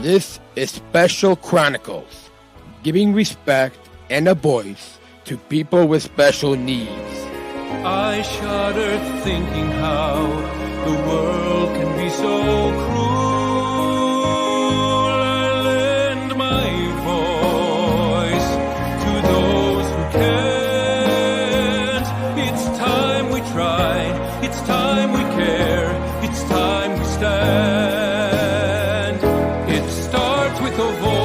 This is Special Chronicles, giving respect and a voice to people with special needs. I shudder thinking how the world can be so cruel. I lend my voice to those who can't. It's time we try, it's time we care, it's time we stand. It starts with a voice.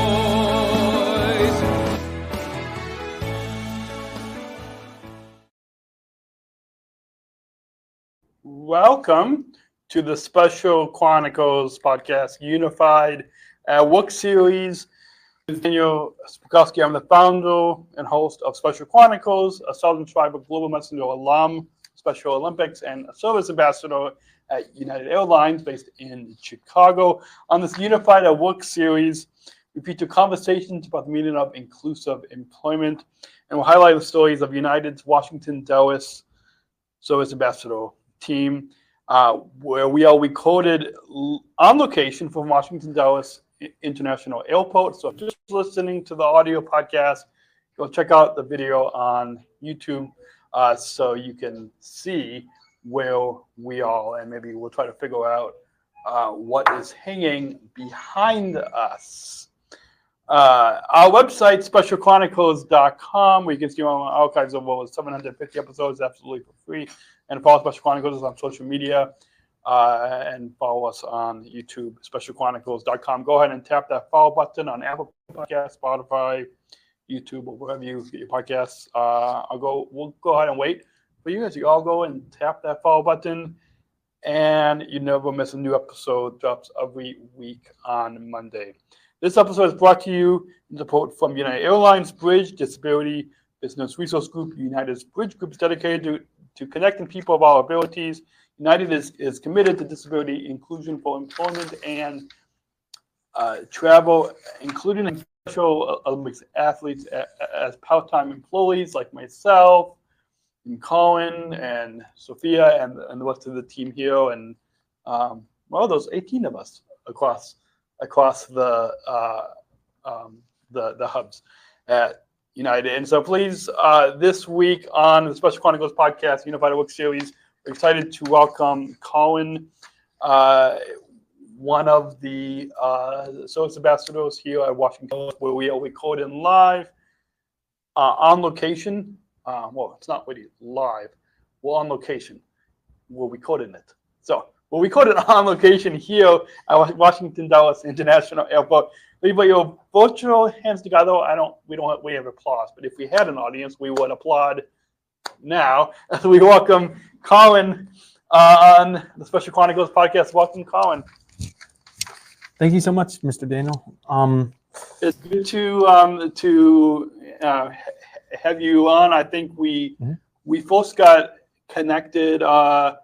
Welcome to the Special Chronicles podcast, Unified at Work series. Daniel Smrokowski, I'm the founder and host of Special Chronicles, a Southern Tribal Global Messenger alum, Special Olympics, and a service ambassador at United Airlines based in Chicago. On this Unified at Work series, we feature conversations about the meaning of inclusive employment, and we'll highlight the stories of United's Washington Dulles service ambassador team, where we are recorded on location from Washington Dulles International Airport. So if you're just listening to the audio podcast, go check out the video on YouTube so you can see where we are, and maybe we'll try to figure out what is hanging behind us. Our website, specialchronicles.com, where you can see our archives of over 750 episodes absolutely for free. And follow Special Chronicles on social media and follow us on YouTube, specialchronicles.com. Go ahead and tap that follow button on Apple Podcasts, Spotify, YouTube, or wherever you get your podcasts. We'll go ahead and wait for you as you all go and tap that follow button, and you never miss a new episode. Drops every week on Monday. This episode is brought to you in support from United Airlines Bridge Disability Business Resource Group. United's Bridge Group is dedicated to connecting people of all abilities. United is committed to disability inclusion for employment and travel, including Special Olympics athletes as part-time employees like myself and Colin and Sophia and the rest of the team here, and those 18 of us across the hubs at United. And so please, this week on the Special Chronicles podcast, Unified at Work series, we're excited to welcome Colin, one of the service ambassadors here at Washington, where we are recording live on location. Well, it's not really live. We're on location. We're recording it. So we're recording on location here at Washington Dulles International Airport. Please put your virtual hands together. We have applause, but if we had an audience, we would applaud now as we welcome Colin on the Special Chronicles podcast. Welcome, Colin. Thank you so much, Mr. Daniel. It's good to have you on. I think we first got connected. I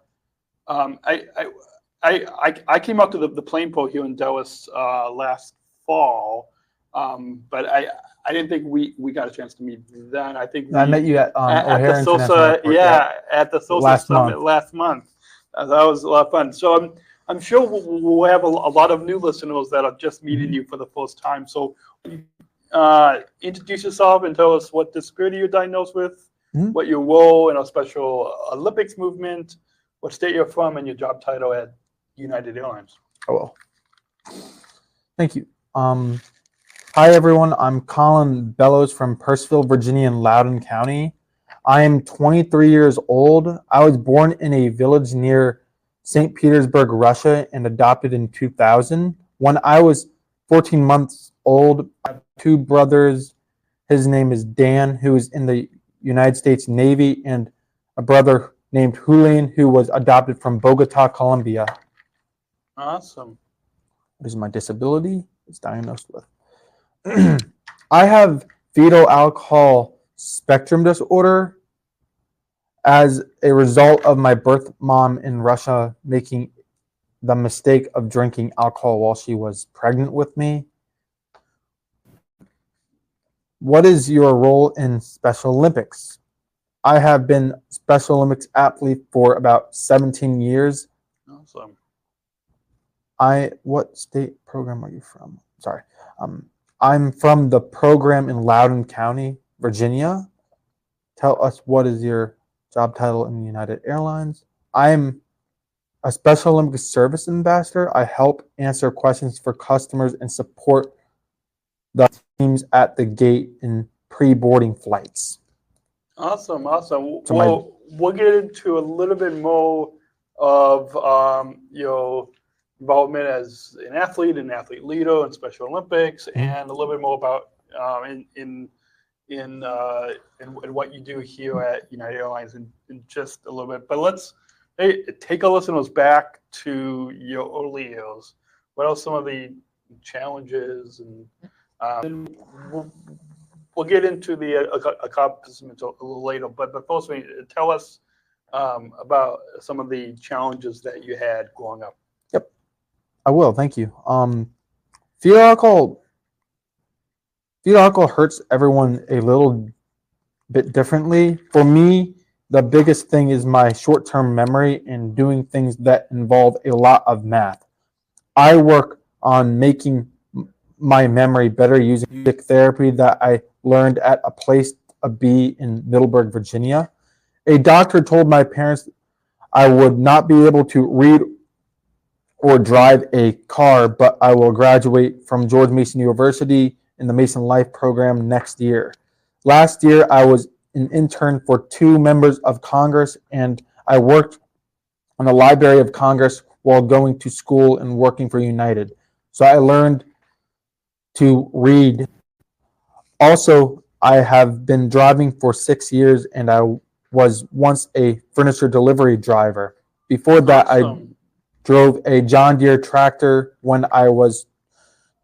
came out to the plane port here in Dulles last fall, but I didn't think we got a chance to meet then. I think I met you at the SOSA, at the SOSA summit last month. That was a lot of fun. So I'm sure we'll have a lot of new listeners that are just meeting you for the first time. So introduce yourself and tell us what disability you're diagnosed with, what your role in our Special Olympics movement, what state you're from, and your job title at United Airlines. Oh, well. Thank you. Hi, everyone. I'm Colin Bellows from Purcellville, Virginia, in Loudoun County. I am 23 years old. I was born in a village near St. Petersburg, Russia, and adopted in 2000. When I was 14 months old, I have two brothers. His name is Dan, who is in the United States Navy, and a brother named Julian, who was adopted from Bogota, Colombia. Awesome. What is my disability? It's diagnosed with. I have fetal alcohol spectrum disorder as a result of my birth mom in Russia making the mistake of drinking alcohol while she was pregnant with me. What is your role in Special Olympics? I have been Special Olympics athlete for about 17 years. Awesome. What state program are you from? sorry. I'm from the program in Loudoun County, Virginia. Tell us, what is your job title in United Airlines? I'm a Special Olympics Service Ambassador. I help answer questions for customers and support the teams at the gate in pre-boarding flights. Awesome. So We'll get into a little bit more of your involvement as an athlete and athlete leader in Special Olympics, and a little bit more about in what you do here at United Airlines in just a little bit. But take our listeners back to your early years. What are some of the challenges, and we'll get into the accomplishments a little later. But first, tell us about some of the challenges that you had growing up. Yep, I will. Thank you. Fetal alcohol hurts everyone a little bit differently. For me, the biggest thing is my short-term memory and doing things that involve a lot of math. I work on making my memory better using music therapy that I learned at a place B in Middleburg, Virginia. A doctor told my parents I would not be able to read or drive a car, but I will graduate from George Mason University in the Mason Life program next year. Last year, I was an intern for 2 members of Congress, and I worked on the Library of Congress while going to school and working for United. So I learned to read. Also, I have been driving for 6 years, and I was once a furniture delivery driver. Before that, Awesome. I drove a John Deere tractor when I was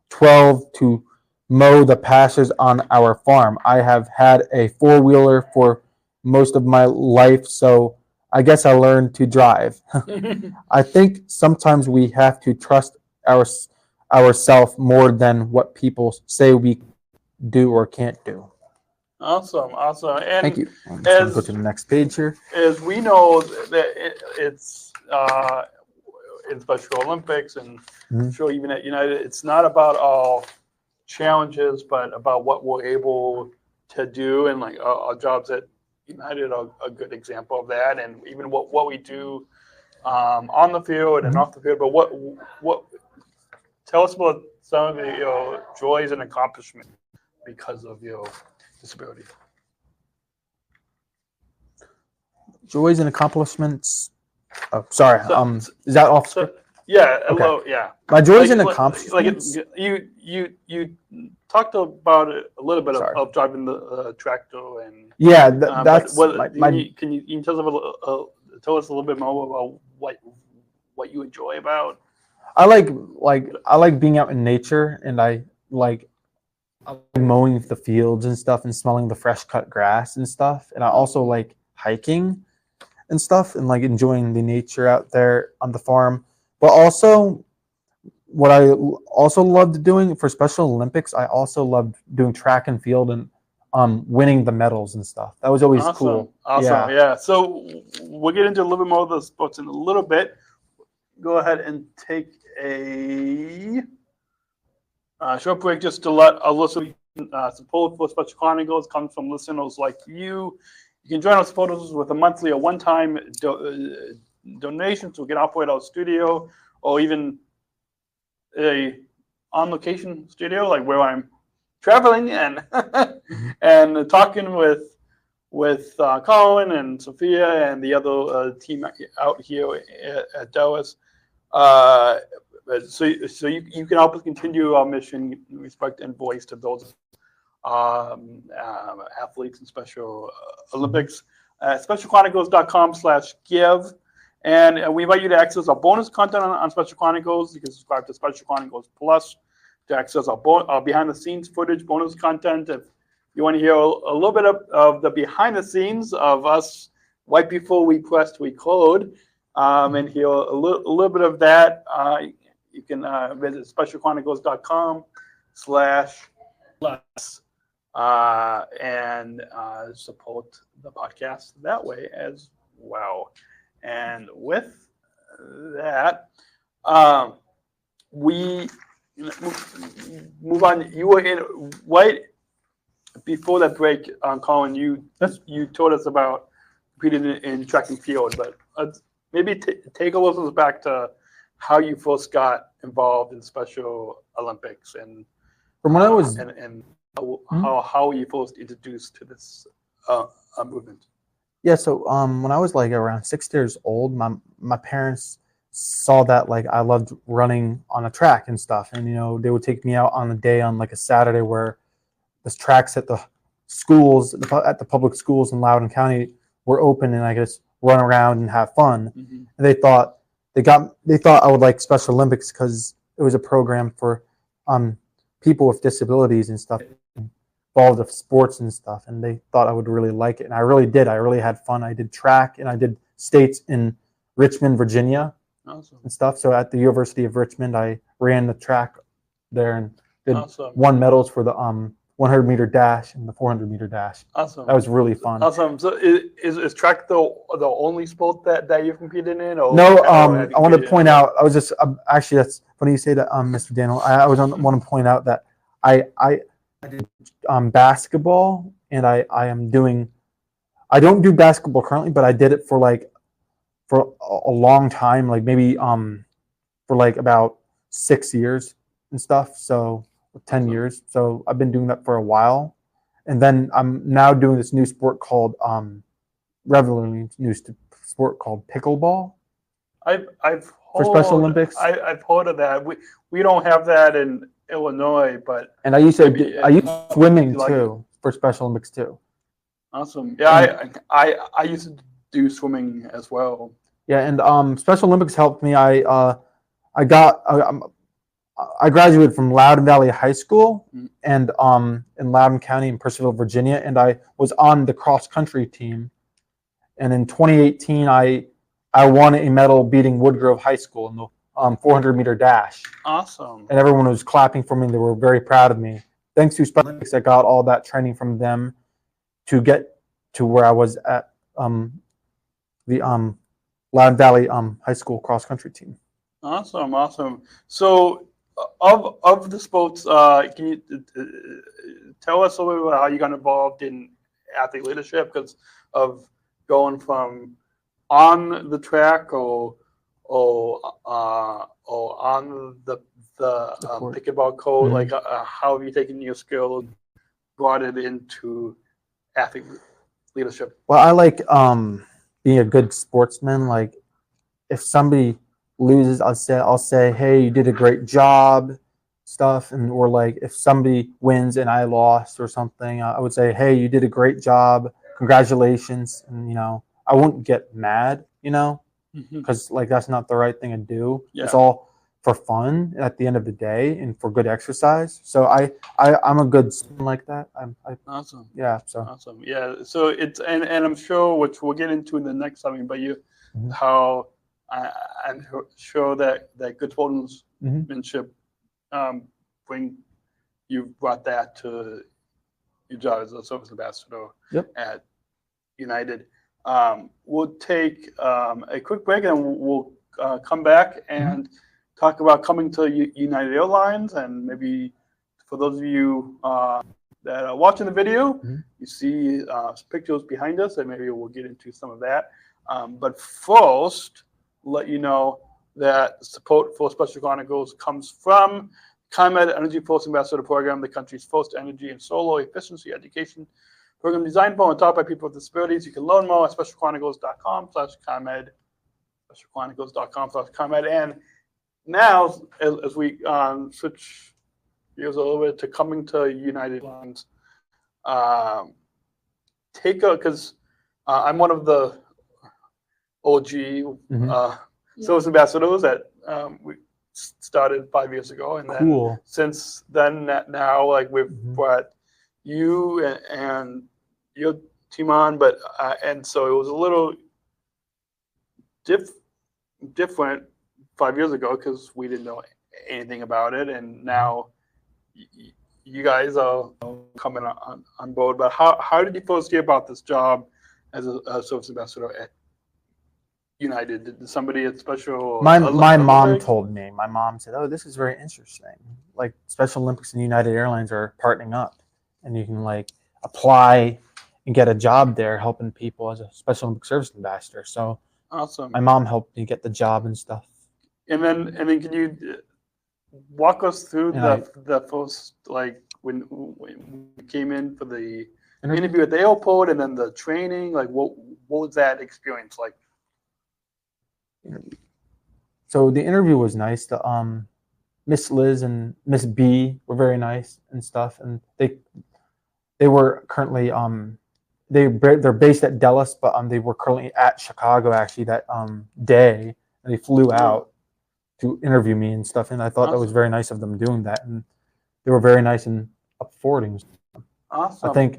12 to mow the pastures on our farm. I have had a 4-wheeler for most of my life, so I guess I learned to drive. I think sometimes we have to trust ourselves more than what people say we do or can't do. Awesome. And thank you. I'm just going to go to the next page here. As we know that it's in Special Olympics, and I'm sure even at United, it's not about all challenges, but about what we're able to do, and like our jobs at United are a good example of that, and even what we do on the field and off the field. But what tell us about some of the joys and accomplishments because of your disability. Joys and accomplishments. Oh, sorry. Is that off? Yeah. Okay. Hello. Yeah. My joys and accomplishments. You talked about it a little bit of driving the tractor, and yeah, that's can you tell us a little bit more about what you enjoy about? I like being out in nature, and I like mowing the fields and stuff, and smelling the fresh cut grass and stuff. And I also like hiking and stuff, and like enjoying the nature out there on the farm. But also, what I also loved doing for Special Olympics, I also loved doing track and field and winning the medals and stuff. That was always cool. Awesome. Yeah. So we'll get into a little bit more of the sports in a little bit. Go ahead and take a short break just to let our listeners support for Special Chronicles comes from listeners like you. You can join our supporters with a monthly or one-time donation so we can operate our studio, or even a on-location studio, like where I'm traveling and and talking with Colin and Sophia and the other team out here at Dallas. So you can help us continue our mission, respect and voice to those athletes in Special Olympics. SpecialChronicles.com/give. And we invite you to access our bonus content on Special Chronicles. You can subscribe to Special Chronicles Plus to access our behind-the-scenes footage, bonus content. If you want to hear a little bit of the behind-the-scenes of us right before we pressed record, and hear a little bit of that, you can visit SpecialChronicles.com/plus and support the podcast that way as well. And with that, we move on, you were in right before that break, Colin. You told us about competing in track and field, but maybe take a little back to how you first got involved in Special Olympics and From when I was and how you first introduced to this movement. Yeah, so when I was like around 6 years old, my parents saw that like I loved running on a track and stuff, and they would take me out on a day on like a Saturday where the tracks at the schools at the public schools in Loudoun County were open, and I could just run around and have fun. Mm-hmm. And they thought I would like Special Olympics because it was a program for people with disabilities and stuff, involved with sports and stuff, and they thought I would really like it, and I really did. I really had fun. I did track, and I did states in Richmond, Virginia. Awesome. And stuff. So at the University of Richmond, I ran the track there and did Awesome. won medals for the 100-meter dash and the 400-meter dash. Awesome. That was really fun. Awesome. So is track the only sport that you've competed in? Or No, I want to point out. I was just actually, that's funny you say that, Mr. Daniel. I want to point out that I did basketball, and I don't do basketball currently, but I did it for a long time, like maybe for like about 6 years and stuff. So 10 years. So I've been doing that for a while, and then I'm now doing this new sport called relatively new sport called pickleball. For Special Olympics. I've heard of that. We don't have that in Illinois, but I used swimming too for Special Olympics too. Awesome. Yeah, I used to do swimming as well. Yeah, and Special Olympics helped me. I graduated from Loudoun Valley High School and in Loudoun County in Purcellville, Virginia, and I was on the cross country team. And in 2018, I won a medal beating Woodgrove High School in the 400-meter dash. Awesome. And everyone was clapping for me. They were very proud of me. Thanks to Special Olympics, I got all that training from them to get to where I was at the Loudoun Valley High School cross country team. Awesome. So, of the sports, can you tell us a little bit about how you got involved in athlete leadership? Because of going from on the track or on the pickleball court, like how have you taken your skill, brought it into athlete leadership? Well, I like being a good sportsman. Like if somebody loses, I'll say, hey, you did a great job, stuff. Or like if somebody wins and I lost or something, I would say, hey, you did a great job, congratulations. And I wouldn't get mad, because like that's not the right thing to do. Yeah. It's all for fun at the end of the day and for good exercise. So I'm a good student like that. Awesome. Yeah. So awesome. Yeah. So it's and I'm sure, which we'll get into in the next time, but how I'm sure that good sportsmanship you brought that to your job as a service ambassador at United. We'll take a quick break and we'll come back and talk about coming to United Airlines, and maybe for those of you that are watching the video, you see pictures behind us, and maybe we'll get into some of that. But first, let you know that support for Special Chronicles comes from ComEd Energy Force Ambassador Program, the country's first energy and solar efficiency education program designed for and taught by people with disabilities. You can learn more at specialchronicles.com/ComEd, specialchronicles.com/ComEd. And now, as we switch gears a little bit to coming to United Airlines, because I'm one of the OG service ambassadors that we started 5 years ago, and then since then, now like we've brought you and your team on, but and so it was a little different 5 years ago because we didn't know anything about it, and now you guys are coming on board. But how did you first hear about this job as a service ambassador at United? Did somebody at Special My mom Olympics? told me. My mom said, "Oh, this is very interesting. Like Special Olympics and United Airlines are partnering up, and you can like apply and get a job there, helping people as a Special Olympic Service ambassador." So Awesome. my mom helped me get the job and stuff. And then can you walk us through And the first, like when you came in for the interview at the airport, and then the training? Like what was that experience like? So the interview was nice. The Miss Liz and Miss B were very nice and stuff, and they were currently they're based at Dallas, but they were currently at Chicago actually that day, and they flew out to interview me and stuff, and I thought that was very nice of them doing that, and they were very nice and up forwarding. Awesome. I think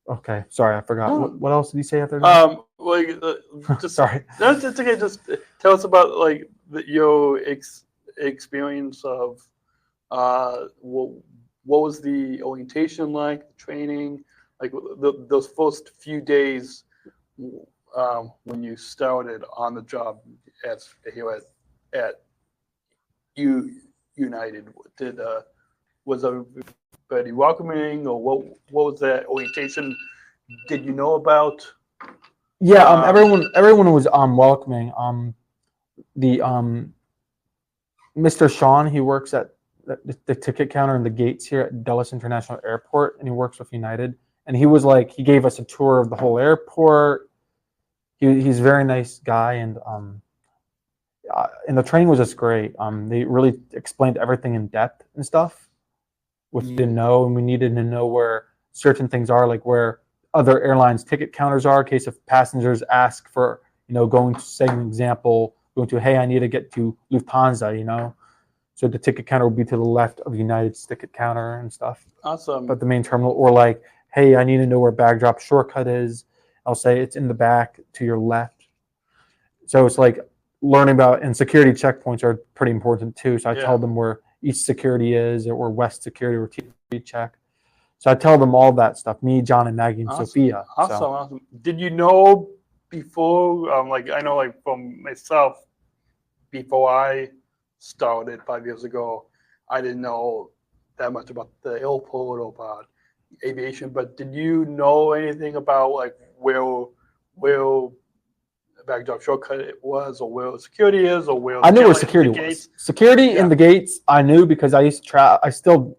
okay, sorry, I forgot. What else did you say after that? Just sorry. That's okay. Just tell us about like your experience of what was the orientation like, the training, like those first few days when you started on the job at United. Was everybody welcoming, or what was that orientation? Did you know about? Yeah, everyone was welcoming. The Mr. Sean, he works at the ticket counter in the gates here at Dulles International Airport, and he works with United. And he was like, he gave us a tour of the whole airport. He's a very nice guy, and the training was just great. They really explained everything in depth and stuff, which we didn't know, and we needed to know where certain things are, like where other airlines ticket counters are in case if passengers ask for, going to, say an example, going to, hey, I need to get to Lufthansa, so the ticket counter will be to the left of United's ticket counter and stuff. Awesome. But the main terminal, or like, hey, I need to know where bag drop shortcut is. I'll say it's in the back to your left. So it's like learning about, and security checkpoints are pretty important too. So I tell them where East Security is, or West Security, or T check. So I tell them all that stuff, me, John, and Maggie, and Sophia. Awesome. Did you know before, like I know like from myself, before I started 5 years ago, I didn't know that much about the airport or about aviation, but did you know anything about like where bag drop shortcut it was, or where security is, or where I knew where security was. Security in the gates, I knew because I used to travel.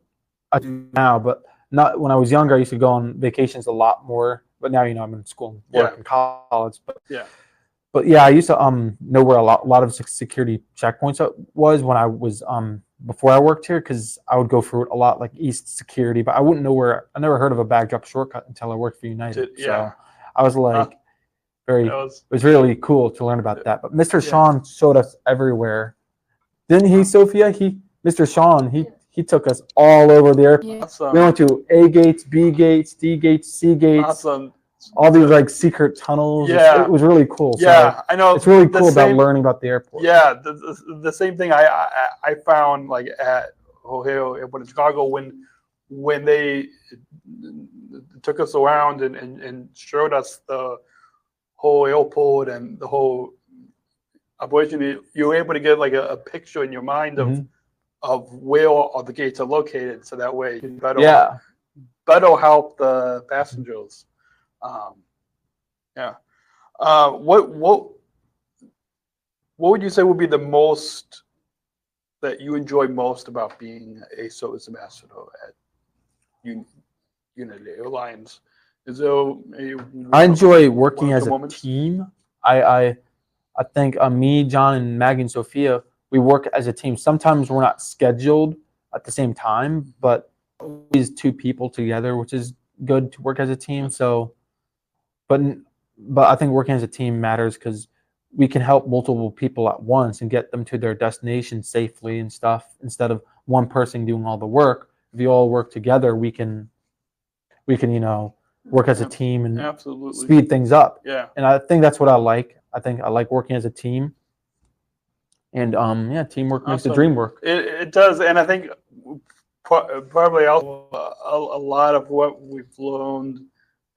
I do now, but not when I was younger. I used to go on vacations a lot more. But now, I'm in school and work and college. But yeah, I used to know where a lot of security checkpoints was when I was before I worked here, because I would go through it a lot, like East Security, but I wouldn't know where. I never heard of a bag drop shortcut until I worked for United. So I was like, it was really cool to learn about that. But Mr. Sean showed us everywhere, didn't he, Sophia? Mr. Sean, he took us all over the airport. Awesome. We went to A gates, B gates, D gates, C gates. Awesome. All these like secret tunnels. Yeah. It was really cool. Yeah, so I know. It's really cool about learning about the airport. Yeah, the same thing I found like at O'Hare Airport in Chicago when they took us around and showed us the whole airport and the whole operation. You were able to get like a picture in your mind of where all the gates are located, so that way you can better help the passengers. What would you say would be the most that you enjoy most about being a SOSA ambassador at United Airlines? Is there I enjoy working as a team. I think me, John, and Maggie and Sophia, we work as a team. Sometimes we're not scheduled at the same time, but always two people together, which is good to work as a team. So, but I think working as a team matters because we can help multiple people at once and get them to their destination safely and stuff, instead of one person doing all the work. If you all work together, we can work as a team and speed things up. Yeah. And I think that's what I like. I think I like working as a team. And teamwork makes the dream work. It does, and I think probably also a lot of what we've learned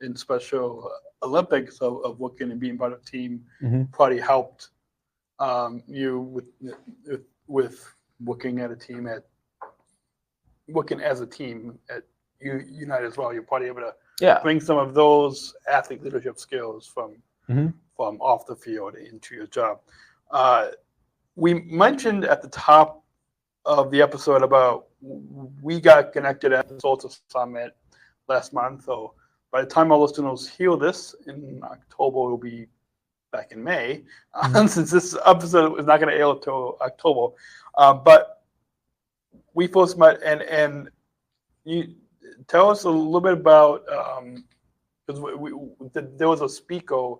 in Special Olympics of working and being part of a team Mhm. probably helped you with working as a team at United as well. You're probably able to Yeah. bring some of those athlete leadership skills from Mhm. off the field into your job. We mentioned at the top of the episode about we got connected at the SOSA Summit last month. So by the time our listeners hear this in October, we'll be back in May, since this episode is not going to air until October. But we first met, and you tell us a little bit about because there was a speaker,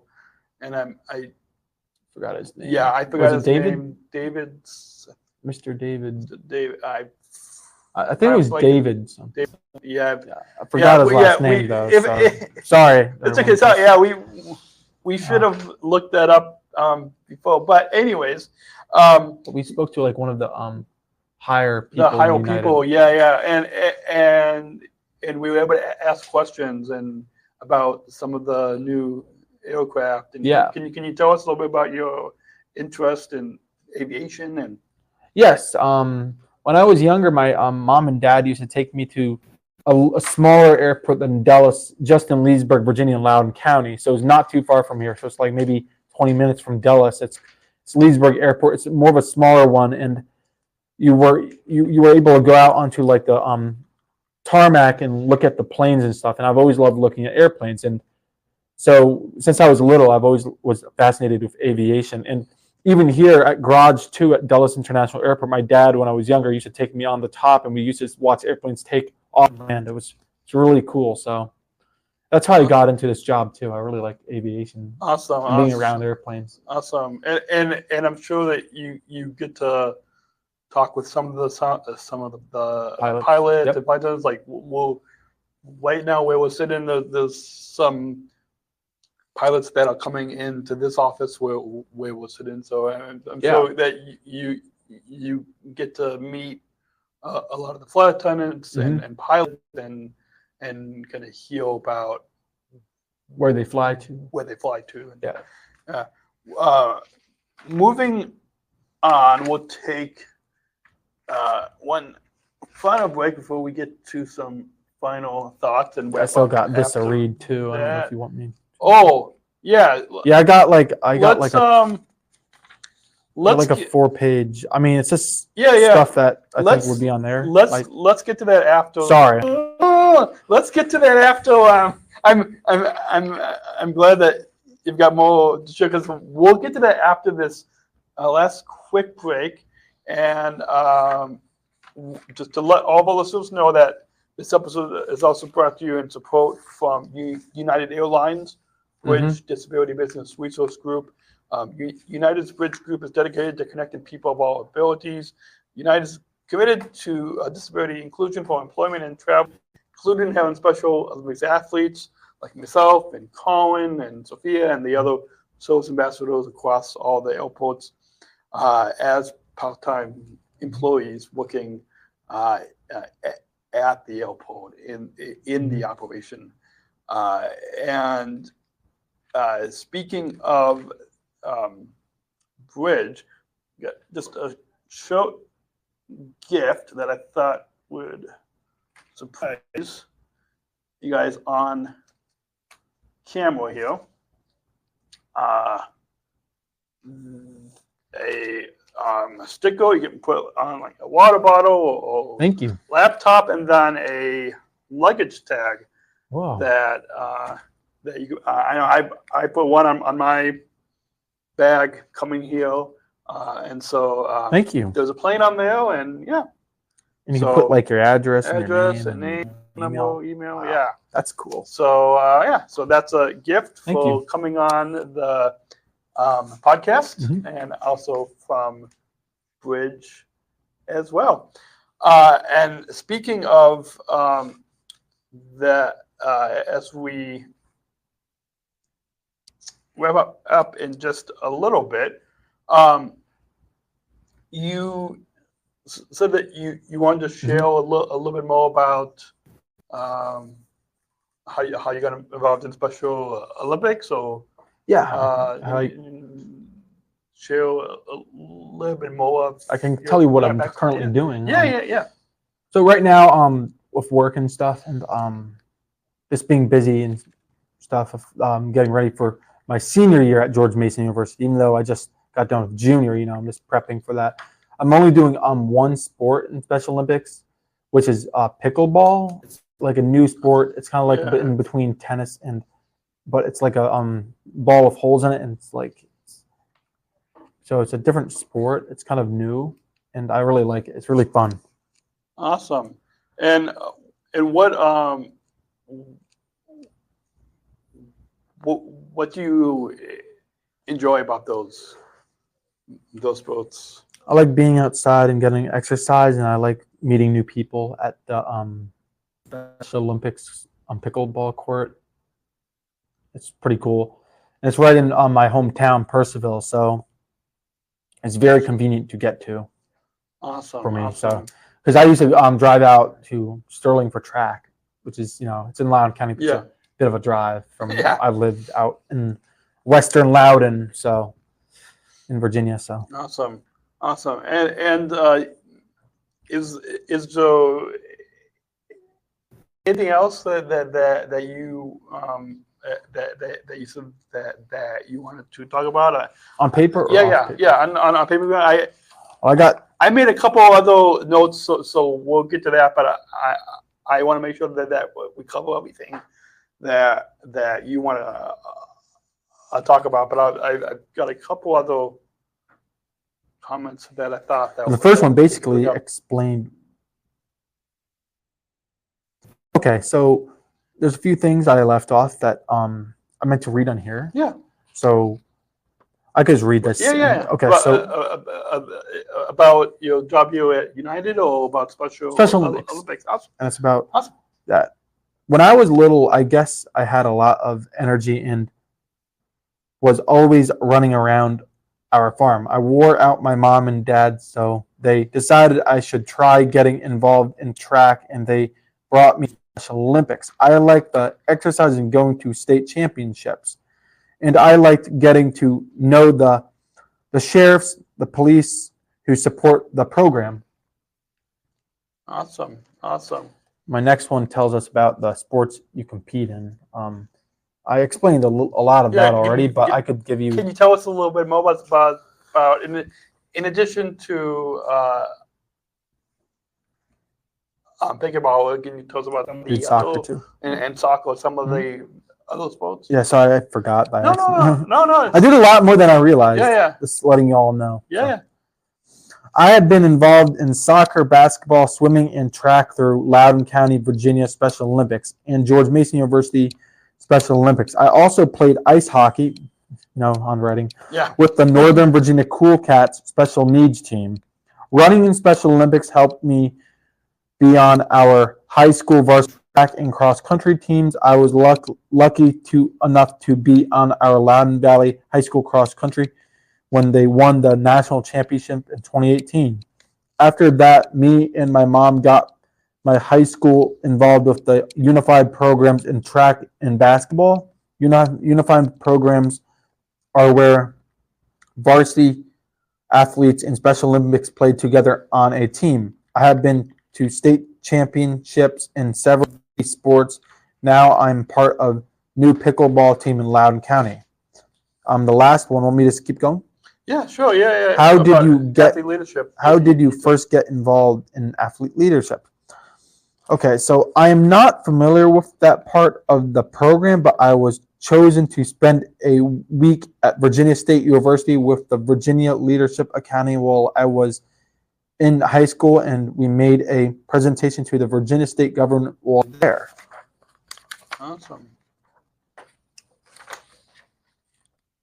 and I Forgot his name. yeah, I forgot his David? name. David's Mr. David. David. I think it was like David something. Yeah, I forgot his last name though. Sorry. It's okay. So yeah, we should have looked that up before. But anyways, we spoke to like one of the higher people. the higher in United. people, yeah, and we were able to ask questions and about some of the new aircraft. And Yeah. can you tell us a little bit about your interest in aviation and? Yes. When I was younger, my mom and dad used to take me to a smaller airport than Dulles, just in Leesburg, Virginia, in Loudoun County. So it's not too far from here. So it's like maybe 20 minutes from Dulles. It's Leesburg Airport. It's more of a smaller one, and you were able to go out onto like the tarmac and look at the planes and stuff. And I've always loved looking at airplanes. And so since I was little, I've always was fascinated with aviation. And even here at Garage 2 at Dulles International Airport, my dad, when I was younger, used to take me on the top, and we used to watch airplanes take off land. It's really cool. So that's how I got into this job too. I really like aviation. Awesome. And being around airplanes. Awesome. And I'm sure that you get to talk with some of the pilots Yep. and pilots. Like right now where we're sitting, there's some pilots that are coming into this office where we're sitting. So I'm sure that you get to meet a lot of the flight attendants and pilots and kind of hear about where they fly to. And, moving on, we'll take one final break before we get to some final thoughts. And I still got this to read too. I don't know if you want me. Oh yeah. Yeah, I got like a 4-page. I mean, it's just stuff that I think would be on there. Let's get to that after. Sorry. Let's get to that after. I'm glad that you've got more to share, because we'll get to that after this last quick break. And just to let all of our listeners know that this episode is also brought to you in support from United Airlines Bridge Disability Business Resource Group. United's Bridge Group is dedicated to connecting people of all abilities. United is committed to disability inclusion for employment and travel, including having special Olympics athletes like myself and Colin and Sophia and the other SOSA ambassadors across all the airports as part-time employees working at the airport in the operation. And speaking of Bridge, got just a short gift that I thought would surprise you guys on camera here. A sticker you can put on like a water bottle or Thank you. laptop, and then a luggage tag. Wow. That you I put one on my bag coming here, and so Thank you. there's a plane on there, and And you can put like your address and name, number, email. Wow. Yeah, that's cool. So so that's a gift Thank for you. coming on the podcast, and also from Bridge as well. And speaking of as we wrap up in just a little bit, you said that you wanted to share a little bit more about how you got involved in Special Olympics, or Yeah, share a little bit more of. I can tell you what I'm backstory? currently doing. Yeah. So right now, with work and stuff, and just being busy and stuff, of getting ready for my senior year at George Mason University. Even though I just got done with junior, I'm just prepping for that. I'm only doing one sport in Special Olympics, which is pickleball. It's like a new sport. It's kind of like a bit in between tennis but it's like a ball with holes in it, and so it's a different sport. It's kind of new, and I really like it. It's really fun. Awesome. And what do you enjoy about those sports? I like being outside and getting exercise, and I like meeting new people at the Special Olympics pickleball court. It's pretty cool. And it's right in my hometown, Percival, so it's very convenient to get to. Awesome. For me. Awesome. So, because I used to drive out to Sterling for track, which is, it's in Loudoun County. It's a bit of a drive from. I lived out in Western Loudoun, so in Virginia. So awesome. And is there anything else that you that you said that you wanted to talk about on paper? Or on paper. I made a couple other notes, so we'll get to that. But I want to make sure that we cover everything that you want to talk about. But I've got a couple other comments that I thought that the first one basically explained. Okay, so there's a few things I left off that I meant to read on here. Yeah. So I could just read this. Yeah. Okay, about your job here at United, or about Special Olympics. Awesome. And it's about that. When I was little, I guess I had a lot of energy and was always running around our farm. I wore out my mom and dad, so they decided I should try getting involved in track, and they brought me to Special Olympics. I liked the exercise and going to state championships, and I liked getting to know the sheriffs, the police who support the program. Awesome. My next one tells us about the sports you compete in. I explained a lot of that already, but I could give you. Can you tell us a little bit more about in addition to pickleball? Can you tell us about some of the soccer too, and soccer, some of the other sports? Yeah, sorry, I forgot. No. I did a lot more than I realized. Yeah. Just letting you all know. Yeah. So. I have been involved in soccer, basketball, swimming, and track through Loudoun County, Virginia Special Olympics and George Mason University Special Olympics. I also played ice hockey, handwriting, with the Northern Virginia Cool Cats Special Needs team. Running in Special Olympics helped me be on our high school varsity track and cross country teams. I was lucky enough to be on our Loudoun Valley High School cross country when they won the national championship in 2018. After that, me and my mom got my high school involved with the unified programs in track and basketball. Unified programs are where varsity athletes in Special Olympics play together on a team. I have been to state championships in several sports. Now I'm part of new pickleball team in Loudoun County. The last one, want me to keep going? Yeah, sure. Yeah. How did you get athlete leadership? How did you first get involved in athlete leadership? Okay, so I am not familiar with that part of the program, but I was chosen to spend a week at Virginia State University with the Virginia Leadership Academy while I was in high school, and we made a presentation to the Virginia State government while there. Awesome.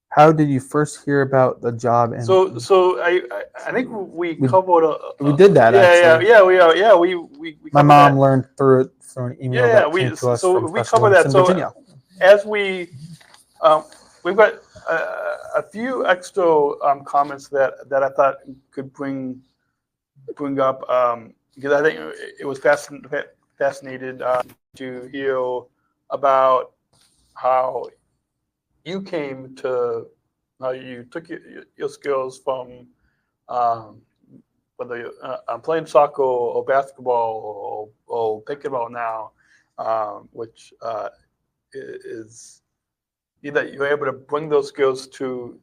How did you first hear about the job? And so I think we covered. We did that. We my mom learned through an email that came to us so from we covered that. So Virginia. As we've got a few extra comments that I thought could bring up because I think it was fascinated to hear about how you came to how you took your skills from whether I'm playing soccer or basketball or pickleball now, which is that you're able to bring those skills to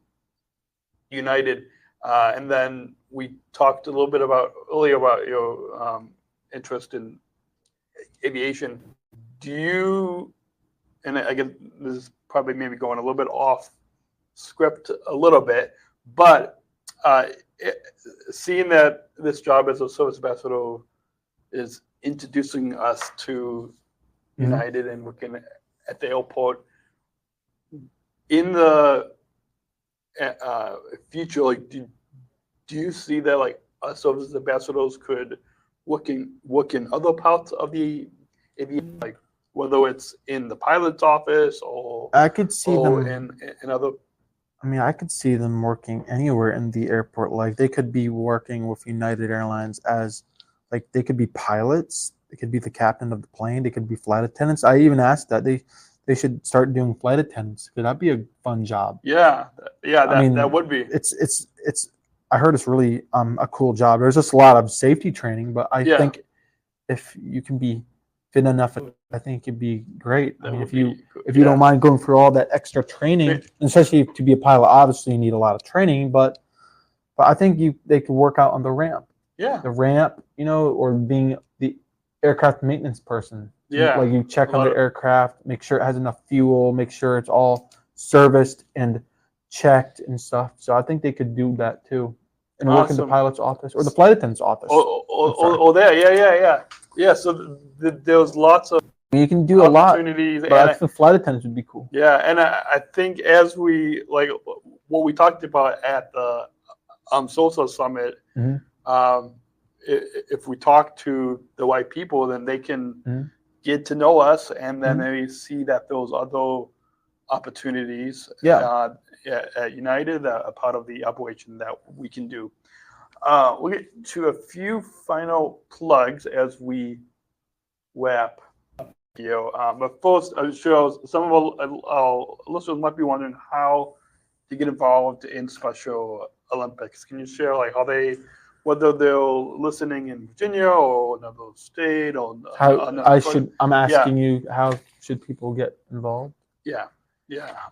United. And then we talked a little bit earlier about your interest in aviation. Do you, and again, this is probably maybe going a little bit off script a little bit, but seeing that this job as a service ambassador is introducing us to United and working at the airport, in the future, like do you see that like us service ambassadors could work in other parts of the aviation, like whether it's in the pilot's office or I could see them in other. I mean, I could see them working anywhere in the airport. Like they could be working with United Airlines as, like they could be pilots. They could be the captain of the plane. They could be flight attendants. I even asked that they should start doing flight attendants. Could that be a fun job? Yeah. I mean, that would be. It's. I heard it's really a cool job. There's just a lot of safety training, but I think if you can be fit enough, I think it'd be great. I mean, if you don't mind going through all that extra training, especially to be a pilot, obviously you need a lot of training, but I think they could work out on the ramp. Yeah. The ramp, or being the aircraft maintenance person. Yeah. Like you check on the aircraft, make sure it has enough fuel, make sure it's all serviced and checked and stuff. So I think they could do that too. And work in the pilot's office or the flight attendant's office. Yeah. So there's lots of you can do a lot, but I think the flight attendants would be cool. Yeah, and I think as we like what we talked about at the SOSA summit, if we talk to the right people, then they can get to know us, and then maybe see that those other opportunities at United are part of the operation that we can do. We'll get to a few final plugs as we wrap up here. But first, I'm sure some of our listeners might be wondering how to get involved in Special Olympics. Can you share like how whether they're listening in Virginia or another state or I'm asking you, how should people get involved? Yeah.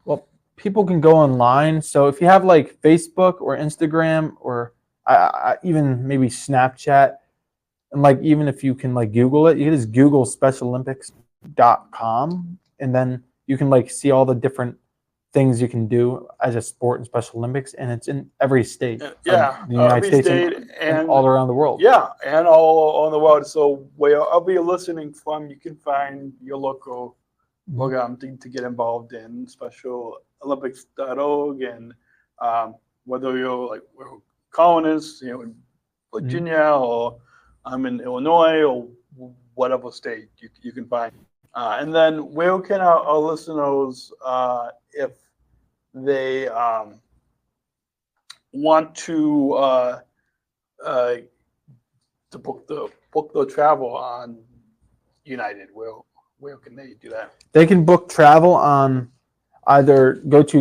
Well, people can go online. So if you have like Facebook or Instagram or even maybe Snapchat, and like even if you can like Google it, you can just Google specialolympics.com, and then you can like see all the different things you can do as a sport in Special Olympics, and it's in every state. The United States and all around the world. Yeah, and all around the world. So wherever you're listening from, you can find your local program to get involved in SpecialOlympics.org, and whether you're like where Colin is, in Virginia, or I'm in Illinois, or whatever state you can find. And then where can our listeners, if they want to book their travel on United, where can they do that? They can book travel on either go to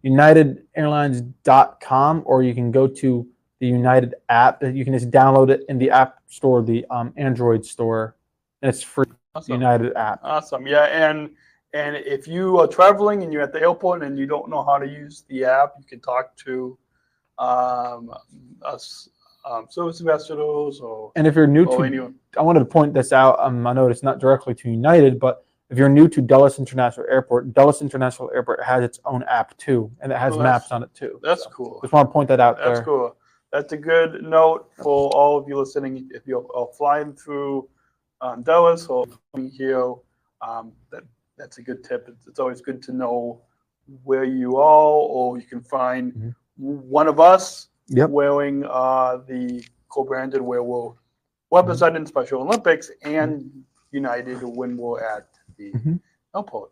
UnitedAirlines.com, or you can go to the United app. You can just download it in the App Store, the Android store, and it's free. Awesome. United app. Awesome. Yeah, and if you are traveling and you're at the airport and you don't know how to use the app, you can talk to us service ambassadors and if you're new to anyone. I wanted to point this out. I know it's not directly to United, but if you're new to Dulles International Airport has its own app too, and it has maps on it too. That's cool. Just want to point that out there. That's cool. That's a good note for all of you listening. If you're flying through Dulles or coming here, that's a good tip. It's always good to know where you are, or you can find one of us wearing the co-branded where we're representing Special Olympics and United when we're at the airport.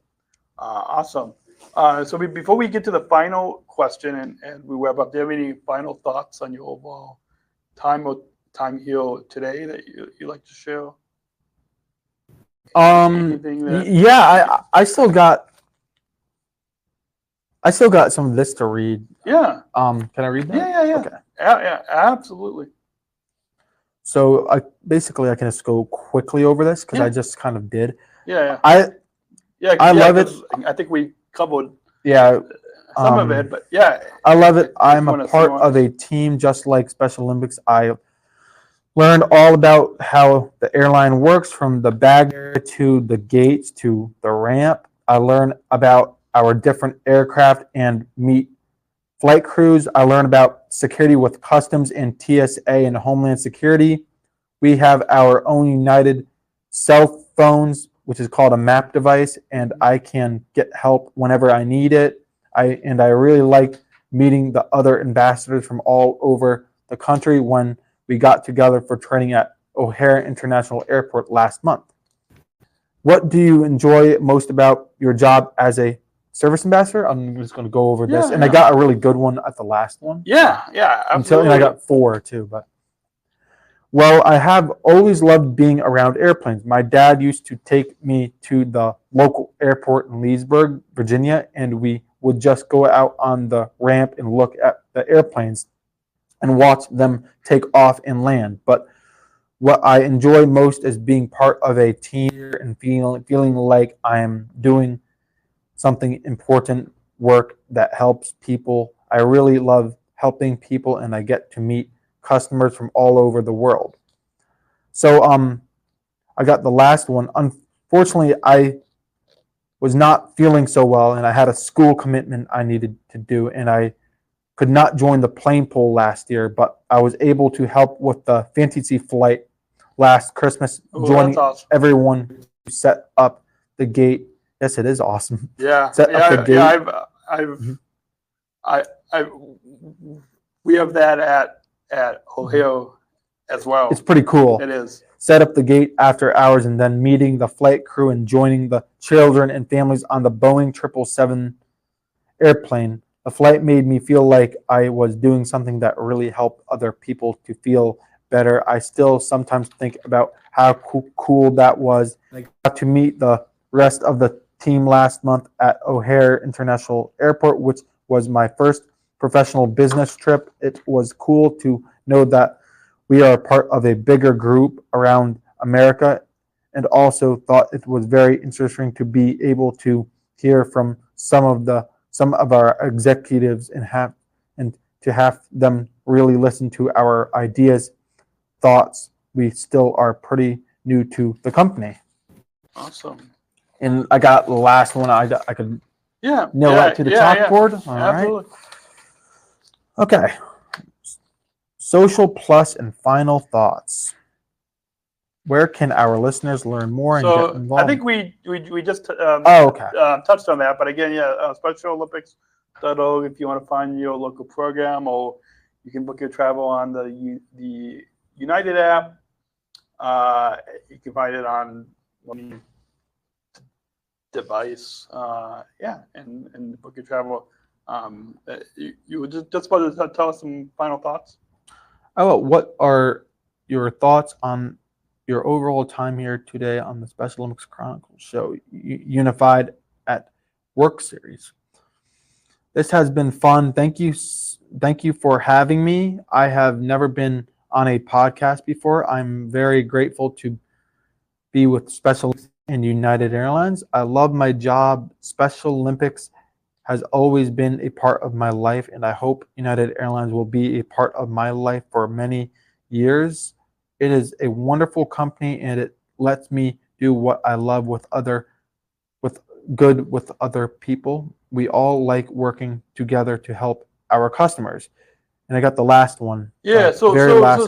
Awesome. So before we get to the final question and we wrap up, do you have any final thoughts on your overall time here today that you'd like to share? Anything that- Yeah, I still got some of this to read. Yeah. Can I read that? Yeah. Okay. Yeah, absolutely. So I can just go quickly over this because Yeah. I just kind of did. Yeah. I love it. 'cause I think we covered Yeah. some of it, but yeah. I love it. I'm one a of the part ones. of a team just like Special Olympics. I learned all about how the airline works from the bag area to the gates to the ramp. I learned about our different aircraft and meet flight crews. I learned about security with customs and TSA and Homeland Security. We have our own United cell phones, which is called a map device, and I can get help whenever I need it. I really like meeting the other ambassadors from all over the country when we got together for training at O'Hare International Airport last month. What do you enjoy most about your job as a service ambassador? I'm just going to go over this. And I got a really good one at the last one. Yeah, absolutely. And I got 4 too. But well, I have always loved being around airplanes. My dad used to take me to the local airport in Leesburg, Virginia, and we would just go out on the ramp and look at the airplanes and watch them take off and land. But what I enjoy most is being part of a team and feeling like I am doing something important work that helps people. I really love helping people, and I get to meet customers from all over the world. So I got the last one. Unfortunately, I was not feeling so well, and I had a school commitment I needed to do, and I could not join the plane pool last year, but I was able to help with the fantasy flight last Christmas, joining awesome. everyone to set up the gate. Yes, it is awesome. Yeah, Set up the gate. We have that at Ohio as well. It's pretty cool. It is. Set up the gate after hours and then meeting the flight crew and joining the children and families on the Boeing 777 airplane. The flight made me feel like I was doing something that really helped other people to feel better. I still sometimes think about how cool that was. I got to meet the rest of the team last month at O'Hare International Airport, which was my first professional business trip. It was cool to know that we are part of a bigger group around America, and also thought it was very interesting to be able to hear from some of our executives and to have them really listen to our ideas, thoughts. We still are pretty new to the company. Awesome. And I got the last one. I could nail that to the chalkboard. All right. Okay. Social plus and final thoughts. Where can our listeners learn more and get involved? I think we just touched on that, but again, SpecialOlympics.org if you want to find your local program, or you can book your travel on the United app. You can find it on any device. And book your travel. You were just supposed to tell us some final thoughts. Oh, what are your thoughts on your overall time here today on the Special Olympics Chronicles show, Unified at Work series? This has been fun. Thank you for having me. I have never been on a podcast before. I'm very grateful to be with Special and United Airlines. I love my job. Special Olympics has always been a part of my life, and I hope United Airlines will be a part of my life for many years. It is a wonderful company, and it lets me do what I love with other people. We all like working together to help our customers. And I got the last one. Last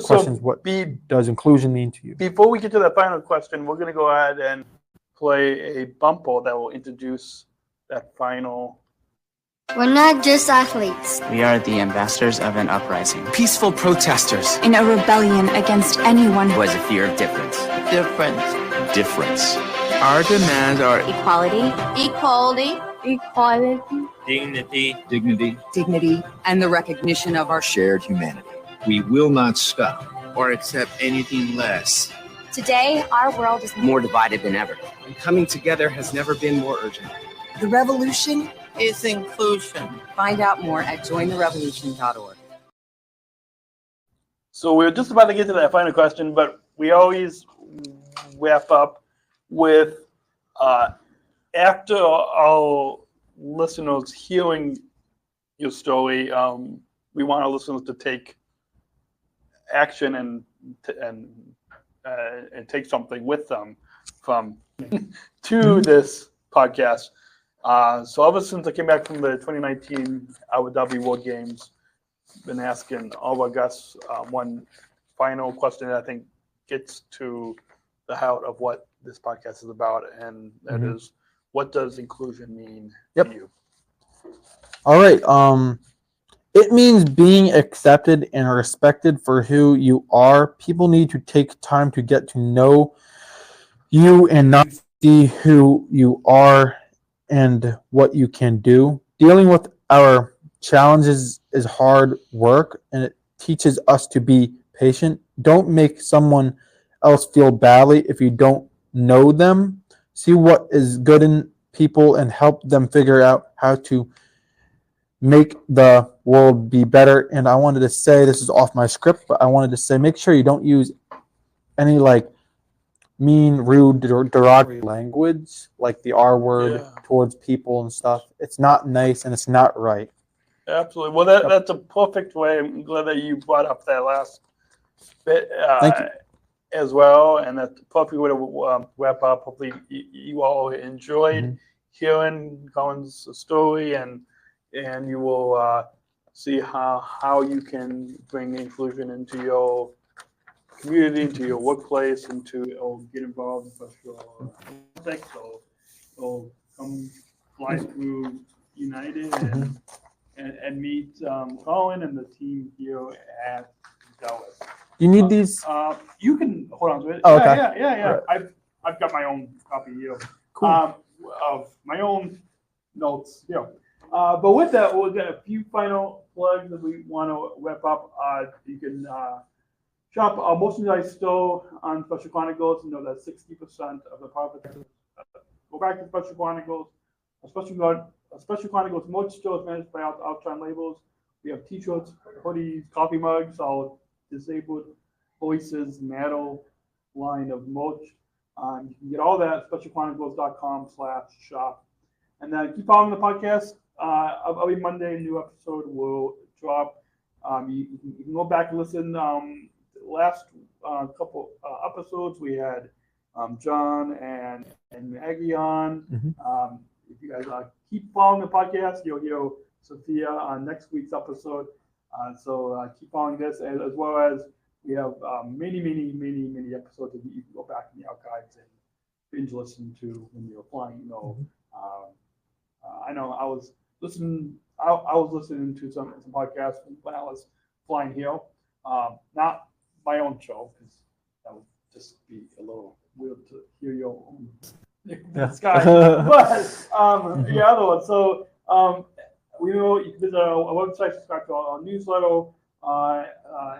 question is, what does inclusion mean to you? Before we get to that final question, we're going to go ahead and play a bumper that will introduce that final. We're not just athletes. We are the ambassadors of an uprising. Peaceful protesters. In a rebellion against anyone who has a fear of difference. Difference. Our demands are Equality. dignity, and the recognition of our shared humanity. We will not stop or accept anything less. Today, our world is More divided than ever. And coming together has never been more urgent. The revolution. Is inclusion. Find out more at jointherevolution.org. So we're just about to get to that final question, but we always wrap up with after our listeners hearing your story, we want our listeners to take action and take something with them from to this podcast. So ever since I came back from the 2019 Abu Dhabi World Games, been asking all our guests one final question that I think gets to the heart of what this podcast is about, and that is, what does inclusion mean to you? All right. It means being accepted and respected for who you are. People need to take time to get to know you and not see who you are and what you can do. Dealing with our challenges is hard work, and it teaches us to be patient. Don't make someone else feel badly if you don't know them. See what is good in people and help them figure out how to make the world be better. And I wanted to say, this is off my script, but I wanted to say, make sure you don't use any mean, rude, derogatory language, like the R word towards people and stuff. It's not nice and it's not right. Absolutely. Well, that's a perfect way. I'm glad that you brought up that last bit as well, and that's a perfect way to wrap up. Hopefully, you all enjoyed hearing Colin's story, and you will see how you can bring inclusion into your community, into your workplace, get involved in special projects, or come fly through United and meet Colin and the team here at Dallas. You need these? You can hold on to it. Oh, okay. Yeah. Right. I've got my own copy here. Cool. Of my own notes. But with that, we'll get a few final plugs that we want to wrap up. You can shop our merchandise store on Special Chronicles. You know that 60% of the profits go back to Special Chronicles. Special Chronicles merch store is managed by Outshine Labels. We have t-shirts, hoodies, coffee mugs, our Disabled Voices metal line of merch. You can get all that at specialchronicles.com/shop. And then keep following the podcast. Every Monday, a new episode will drop. You can go back and listen. Last couple episodes, we had John and Maggie on. If you guys keep following the podcast, you'll hear Sophia on next week's episode. So keep following this, as well as we have many episodes that you can go back in the archives and binge listen to when you're flying. I know I was listening to some podcasts when I was flying here. Not my own show, because that would just be a little weird to hear your own sky. But other ones. So we know you can visit our website, subscribe to our newsletter,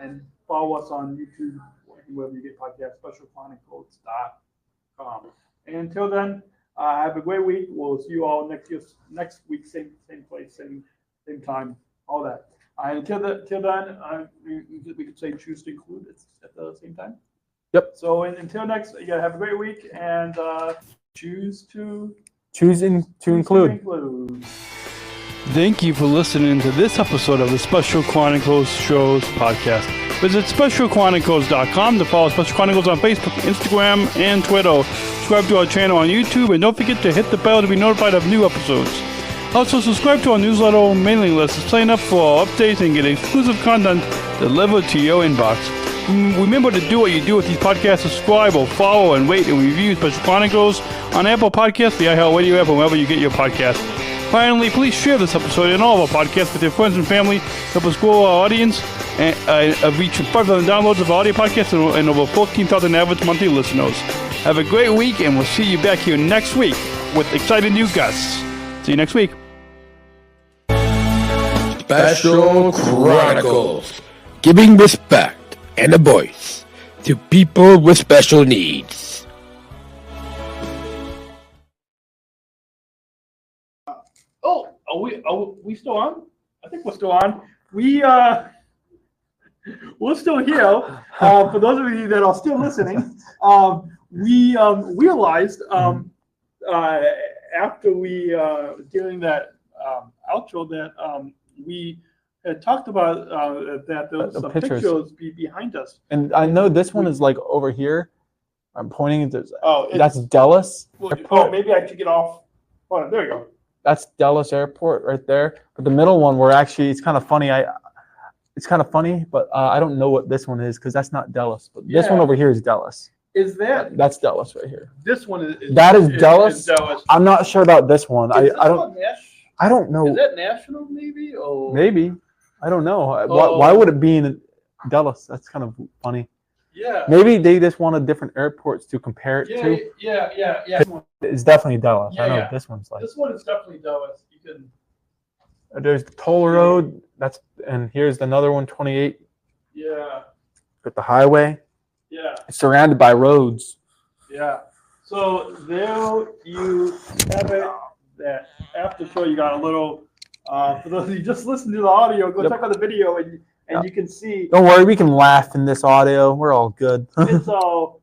and follow us on YouTube, wherever you get podcasts, specialchronicles.com. And until then, have a great week. We'll see you all next week, same place, same time, all that. Until then, we could say choose to include at the same time. Yep. So until next, you gotta have a great week, and choose to include. Thank you for listening to this episode of the Special Chronicles Shows podcast. Visit specialchronicles.com to follow Special Chronicles on Facebook, Instagram, and Twitter. Subscribe to our channel on YouTube, and don't forget to hit the bell to be notified of new episodes. Also, subscribe to our newsletter mailing list to sign up for our updates and get exclusive content delivered to your inbox. Remember to do what you do with these podcasts. Subscribe or follow and rate and review Special Chronicles on Apple Podcasts, the iHeartRadio app, or wherever you get your podcasts. Finally, please share this episode and all of our podcasts with your friends and family. Help us grow our audience and reach 5,000 downloads of our audio podcasts and over 14,000 average monthly listeners. Have a great week, and we'll see you back here next week with exciting new guests. See you next week. Special Chronicles, giving respect and a voice to people with special needs. Are we still on? I think we're still on. We're still here. For those of you that are still listening, we realized after we during that outro that we had talked about that there was The some pictures. behind us. And I know this one is like over here. I'm pointing to. Oh, That's Dallas. Oh, maybe I took it off. Hold on, there you go. That's Dallas Airport right there. But the middle one, we're actually, it's kind of funny. It's kind of funny, but I don't know what this one is because that's not Dallas. But this one over here is Dallas. Is that That's Dallas right here. this one? Is Dallas. Dallas. I'm not sure about this one. Is this I don't. one I don't know. Is that national? Maybe. Or Maybe. I don't know. Why Oh. would it be in Dallas? That's kind of funny. yeah. Maybe they just wanted different airports to compare it to. Yeah. It's definitely Dallas. I know Yeah. this one's like. This one is definitely Dallas. You can. There's the toll road. And here's another one, 28. Yeah. Got the highway. Yeah. It's surrounded by roads. Yeah. So there you have it. That after show, you got a little. For those of you just listen to the audio, go check out the video, and you can see Don't worry, we can laugh in this audio. We're all good. We it's all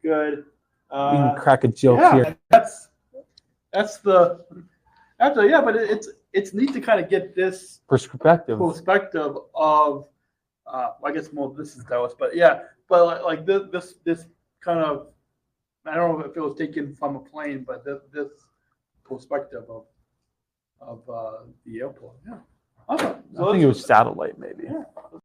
good. can crack a joke Yeah, here. that's the after yeah, but it's neat to kind of get this Perspective. perspective of I guess more this is Dallas, but yeah, but like this kind of I don't know if it was taken from a plane, but this perspective of the airport. Yeah, awesome. So I think it was satellite, maybe. Yeah.